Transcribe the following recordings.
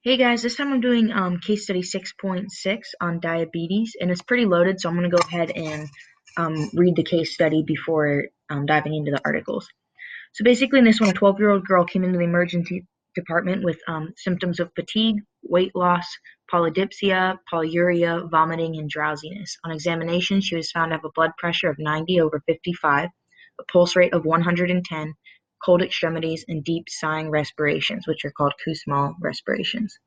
Hey guys, this time I'm doing case study 6.6 on diabetes, and it's pretty loaded, so I'm going to go ahead and read the case study before diving into the articles. So basically, in this one, a 12-year-old girl came into the emergency department with symptoms of fatigue, weight loss, polydipsia, polyuria, vomiting, and drowsiness. On examination, she was found to have a blood pressure of 90/55, a pulse rate of 110, cold extremities, and deep sighing respirations, which are called Kussmaul respirations.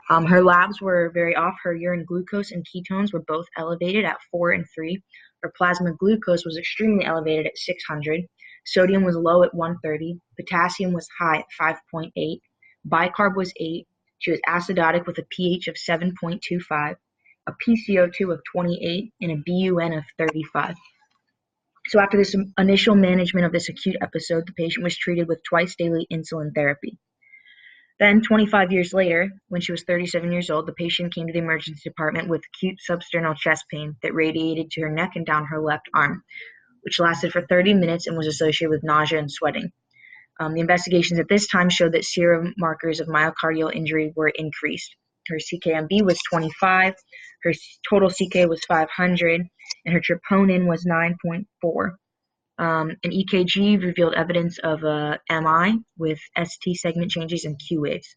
Her labs were very off. Her urine glucose and ketones were both elevated at 4 and 3. Her plasma glucose was extremely elevated at 600. Sodium was low at 130. Potassium was high at 5.8. Bicarb was 8. She was acidotic with a pH of 7.25, a PCO2 of 28, and a BUN of 35. So after this initial management of this acute episode, the patient was treated with twice daily insulin therapy. Then, 25 years later, when she was 37 years old, the patient came to the emergency department with acute substernal chest pain that radiated to her neck and down her left arm, which lasted for 30 minutes and was associated with nausea and sweating. The investigations at this time showed that serum markers of myocardial injury were increased. Her CKMB was 25, her total CK was 500, and her troponin was 9.4. An EKG revealed evidence of a MI with ST segment changes and Q waves.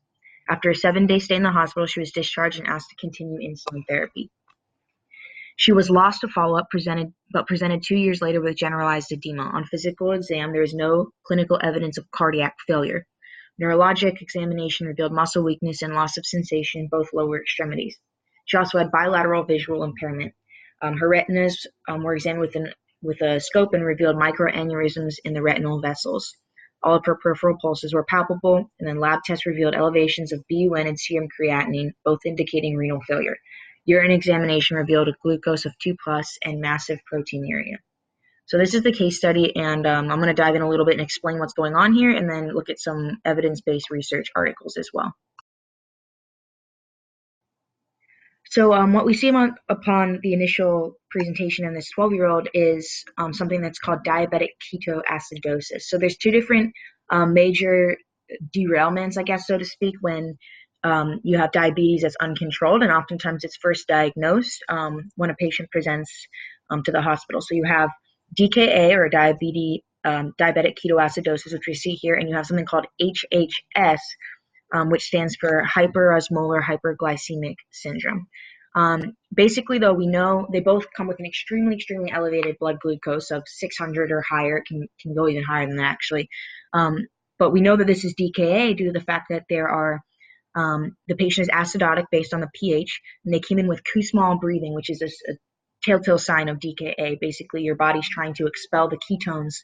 After a 7-day stay in the hospital, she was discharged and asked to continue insulin therapy. She was lost to follow-up, but presented 2 years later with generalized edema. On physical exam, there is no clinical evidence of cardiac failure. Neurologic examination revealed muscle weakness and loss of sensation in both lower extremities. She also had bilateral visual impairment. Her retinas were examined with a scope and revealed microaneurysms in the retinal vessels. All of her peripheral pulses were palpable, and then lab tests revealed elevations of BUN and serum creatinine, both indicating renal failure. Urine examination revealed a glucose of 2+ and massive proteinuria. So this is the case study, and I'm going to dive in a little bit and explain what's going on here, and then look at some evidence-based research articles as well. So what we see upon the initial presentation in this 12-year-old is something that's called diabetic ketoacidosis. So there's two different major derailments, I guess, so to speak, when you have diabetes that's uncontrolled, and oftentimes it's first diagnosed when a patient presents to the hospital. So you have DKA, or diabetic ketoacidosis, which we see here, and you have something called HHS, which stands for hyperosmolar hyperglycemic syndrome. Basically, though, we know they both come with an extremely, extremely elevated blood glucose of 600 or higher. It can go even higher than that, actually. But we know that this is DKA due to the fact that the patient is acidotic based on the pH, and they came in with Kussmaul breathing, which is a telltale sign of DKA. Basically, your body's trying to expel the ketones,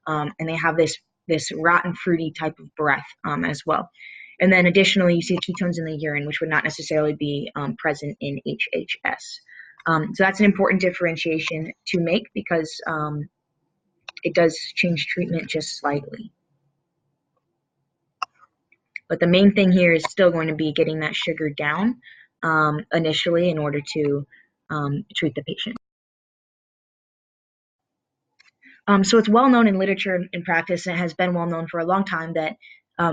and they have this rotten, fruity type of breath as well. And then additionally, you see ketones in the urine, which would not necessarily be present in HHS. So that's an important differentiation to make because it does change treatment just slightly. But the main thing here is still going to be getting that sugar down initially in order to treat the patient. So it's well known in literature and practice, and it has been well known for a long time that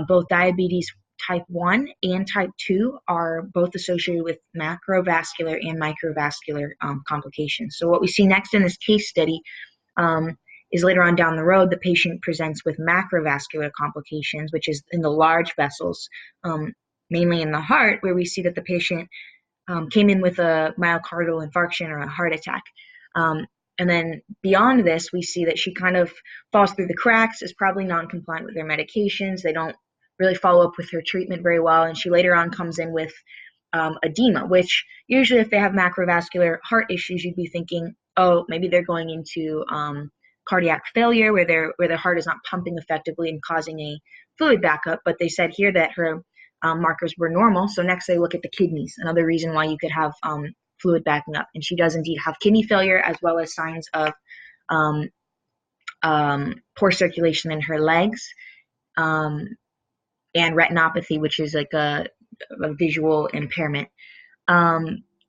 both diabetes type 1 and type 2 are both associated with macrovascular and microvascular complications. So what we see next in this case study is later on down the road, the patient presents with macrovascular complications, which is in the large vessels, mainly in the heart, where we see that the patient came in with a myocardial infarction or a heart attack. And then beyond this, we see that she kind of falls through the cracks, is probably non-compliant with their medications. They don't really follow up with her treatment very well. And she later on comes in with edema, which usually if they have macrovascular heart issues, you'd be thinking, oh, maybe they're going into cardiac failure where their heart is not pumping effectively and causing a fluid backup. But they said here that her markers were normal. So next they look at the kidneys, another reason why you could have fluid backing up. And she does indeed have kidney failure, as well as signs of poor circulation in her legs, and retinopathy, which is like a visual impairment.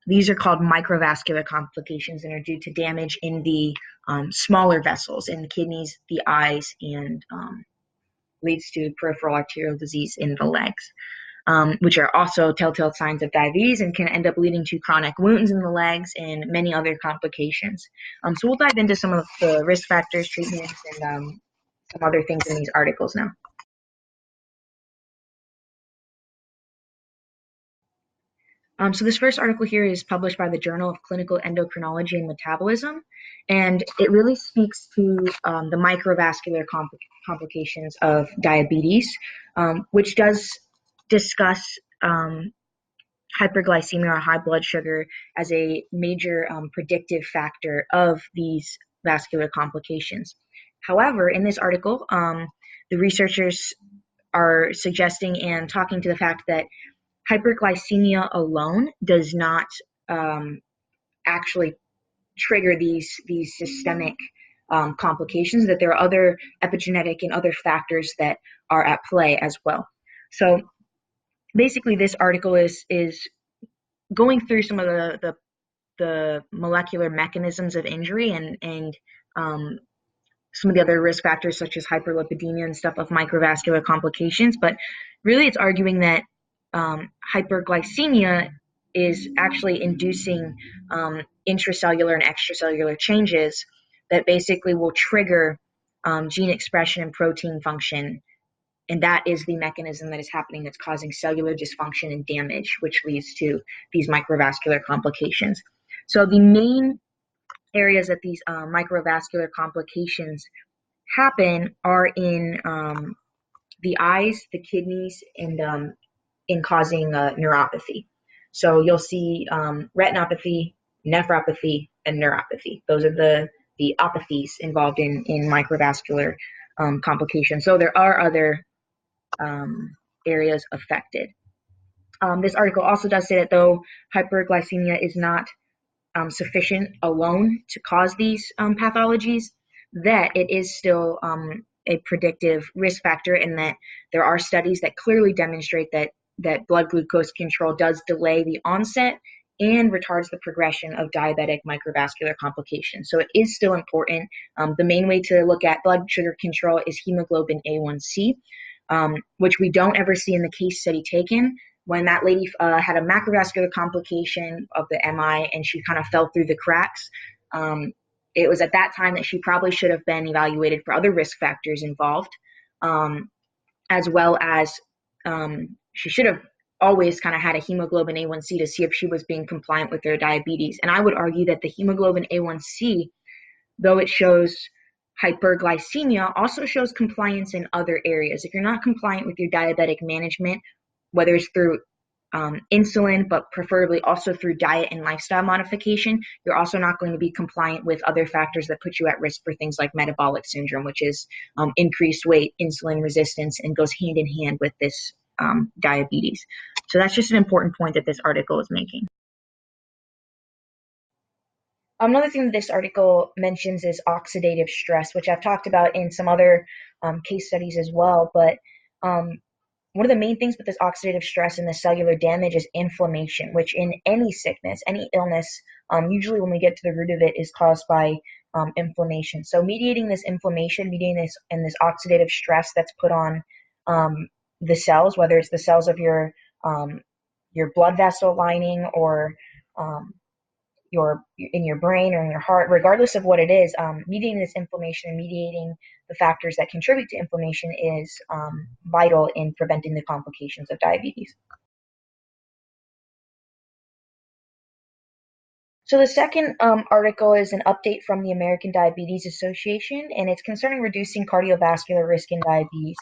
These are called microvascular complications and are due to damage in the smaller vessels, in the kidneys, the eyes, and leads to peripheral arterial disease in the legs. which are also telltale signs of diabetes and can end up leading to chronic wounds in the legs and many other complications. So we'll dive into some of the risk factors, treatments, and some other things in these articles now. So this first article here is published by the Journal of Clinical Endocrinology and Metabolism, and it really speaks to the microvascular complications of diabetes, which does discuss hyperglycemia or high blood sugar as a major predictive factor of these vascular complications. However, in this article, the researchers are suggesting and talking to the fact that hyperglycemia alone does not actually trigger these systemic complications, that there are other epigenetic and other factors that are at play as well. So basically this article is going through some of the molecular mechanisms of injury and some of the other risk factors such as hyperlipidemia and stuff of microvascular complications, but really it's arguing that hyperglycemia is actually inducing intracellular and extracellular changes that basically will trigger gene expression and protein function, and that is the mechanism that is happening that's causing cellular dysfunction and damage, which leads to these microvascular complications. So the main areas that these microvascular complications happen are in the eyes, the kidneys, and in causing neuropathy. So you'll see retinopathy, nephropathy, and neuropathy. Those are the opathies involved in microvascular complications. So there are other areas affected. This article also does say that though hyperglycemia is not sufficient alone to cause these pathologies, that it is still a predictive risk factor, and that there are studies that clearly demonstrate that blood glucose control does delay the onset and retards the progression of diabetic microvascular complications. So it is still important. The main way to look at blood sugar control is hemoglobin A1C, which we don't ever see in the case study taken. When that lady had a macrovascular complication of the MI and she kind of fell through the cracks, it was at that time that she probably should have been evaluated for other risk factors involved, as well as she should have always kind of had a hemoglobin A1C to see if she was being compliant with her diabetes. And I would argue that the hemoglobin A1C, though it shows hyperglycemia, also shows compliance in other areas. If you're not compliant with your diabetic management, whether it's through insulin, but preferably also through diet and lifestyle modification, you're also not going to be compliant with other factors that put you at risk for things like metabolic syndrome, which is increased weight, insulin resistance, and goes hand in hand with this diabetes. So that's just an important point that this article is making. Another thing that this article mentions is oxidative stress, which I've talked about in some other case studies as well. But one of the main things with this oxidative stress and the cellular damage is inflammation, which in any sickness, any illness, usually when we get to the root of it, is caused by inflammation. So mediating this inflammation, mediating this and this oxidative stress that's put on the cells, whether it's the cells of your blood vessel lining or in your brain or in your heart, regardless of what it is, mediating this inflammation and mediating the factors that contribute to inflammation is vital in preventing the complications of diabetes. So the second article is an update from the American Diabetes Association, and it's concerning reducing cardiovascular risk in diabetes.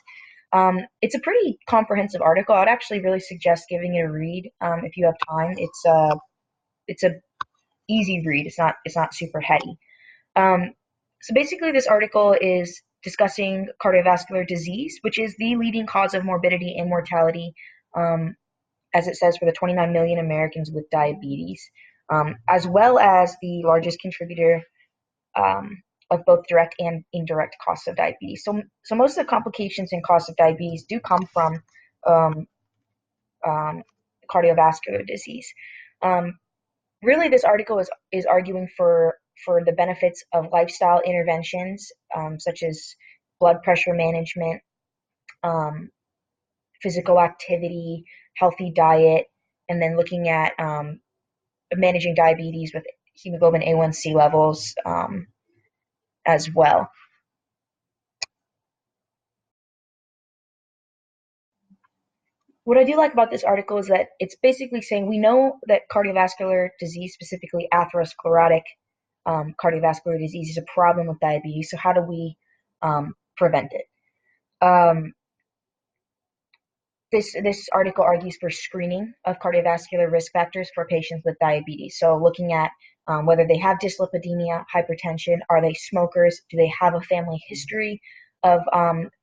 It's a pretty comprehensive article. I'd actually really suggest giving it a read if you have time. It's a easy read. It's not super heady. So basically, this article is discussing cardiovascular disease, which is the leading cause of morbidity and mortality, as it says, for the 29 million Americans with diabetes, as well as the largest contributor of both direct and indirect costs of diabetes. So most of the complications and costs of diabetes do come from cardiovascular disease. Really, this article is arguing for the benefits of lifestyle interventions, such as blood pressure management, physical activity, healthy diet, and then looking at managing diabetes with hemoglobin A1C levels as well. What I do like about this article is that it's basically saying we know that cardiovascular disease, specifically atherosclerotic cardiovascular disease, is a problem with diabetes. So how do we prevent it? Um, this article argues for screening of cardiovascular risk factors for patients with diabetes. So looking at whether they have dyslipidemia, hypertension, are they smokers, do they have a family history of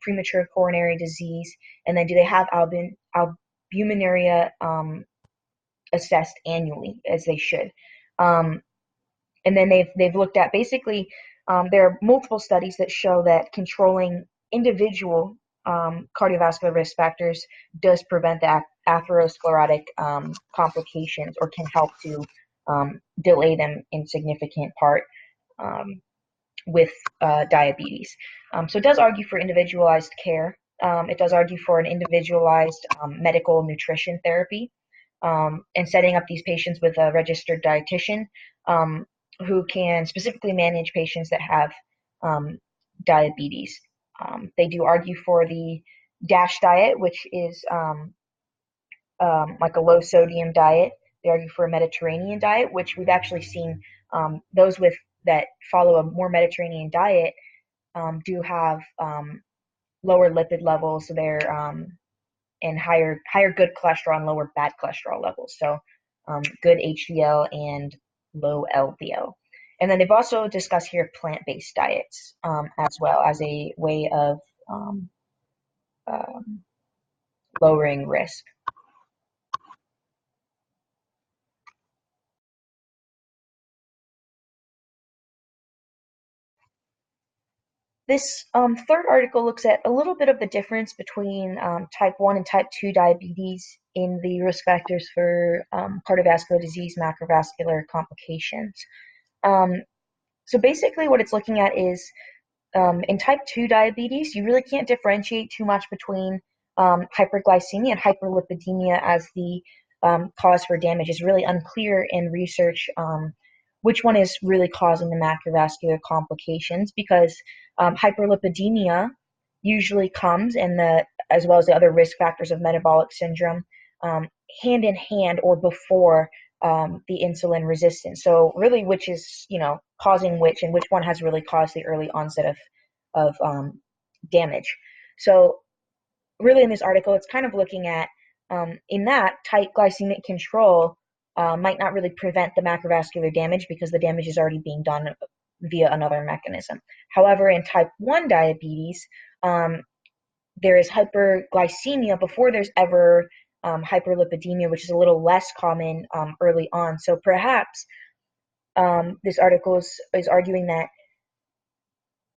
premature coronary disease, and then do they have albuminuria assessed annually as they should. Um, and then they've looked at basically there are multiple studies that show that controlling individual cardiovascular risk factors does prevent the atherosclerotic complications or can help to delay them in significant part um, with diabetes. So it does argue for individualized care. It does argue for an individualized medical nutrition therapy and setting up these patients with a registered dietitian um, who can specifically manage patients that have um, diabetes. They do argue for the DASH diet, which is like a low sodium diet. They argue for a Mediterranean diet, which we've actually seen those with that follow a more Mediterranean diet do have lower lipid levels. They're and higher good cholesterol and lower bad cholesterol levels. So good HDL and low LDL. And then they've also discussed here plant-based diets as well as a way of um, um, lowering risk. This third article looks at a little bit of the difference between type 1 and type 2 diabetes in the risk factors for cardiovascular disease, macrovascular complications. Um, so basically, what it's looking at is in type 2 diabetes, you really can't differentiate too much between hyperglycemia and hyperlipidemia as the cause for damage. It's really unclear in research which one is really causing the macrovascular complications because hyperlipidemia usually comes in the as well as the other risk factors of metabolic syndrome um, hand in hand or before the insulin resistance. So really, which is causing which, and which one has really caused the early onset of damage. So really, in this article, it's kind of looking at in that tight glycemic control might not really prevent the macrovascular damage because the damage is already being done via another mechanism. However, in type 1 diabetes, um, there is hyperglycemia before there's ever hyperlipidemia, which is a little less common early on. So perhaps this article is arguing that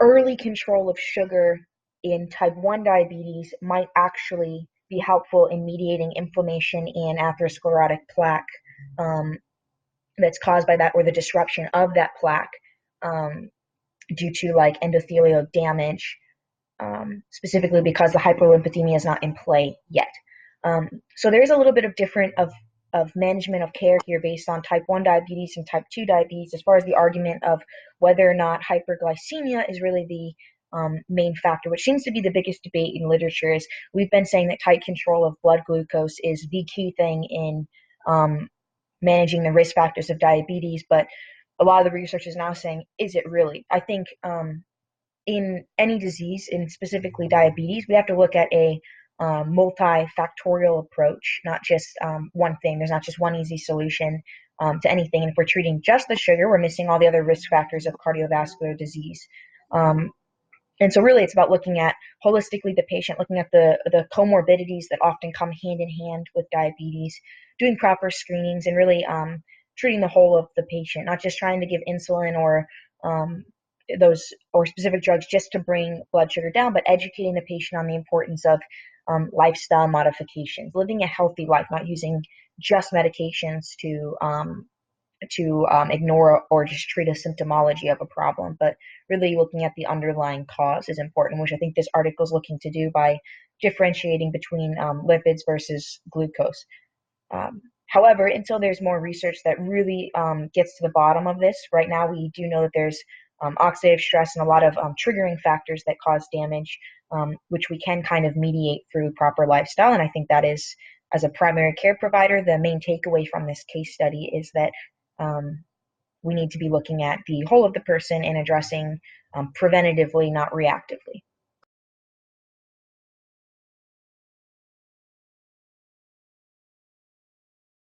early control of sugar in type 1 diabetes might actually be helpful in mediating inflammation and atherosclerotic plaque um, that's caused by that or the disruption of that plaque um, due to like endothelial damage specifically because the hyperlipidemia is not in play yet. So there is a little bit of different of management of care here based on type 1 diabetes and type 2 diabetes as far as the argument of whether or not hyperglycemia is really the main factor, which seems to be the biggest debate in literature. Is we've been saying that tight control of blood glucose is the key thing in managing the risk factors of diabetes, but a lot of the research is now saying, is it really? I think in any disease, and specifically diabetes, we have to look at a multifactorial approach, not just one thing. There's not just one easy solution to anything. And if we're treating just the sugar, we're missing all the other risk factors of cardiovascular disease. Um, and so really it's about looking at holistically the patient, looking at the comorbidities that often come hand in hand with diabetes, doing proper screenings, and really treating the whole of the patient, not just trying to give insulin or um, those or specific drugs just to bring blood sugar down, but educating the patient on the importance of lifestyle modifications, living a healthy life, not using just medications to to ignore or just treat a symptomology of a problem, but really looking at the underlying cause is important, which I think this article is looking to do by differentiating between lipids versus glucose. However, until there's more research that really gets to the bottom of this, right now we do know that there's oxidative stress and a lot of triggering factors that cause damage, which we can kind of mediate through proper lifestyle. And I think that is, as a primary care provider, the main takeaway from this case study is that um, we need to be looking at the whole of the person and addressing preventatively, not reactively.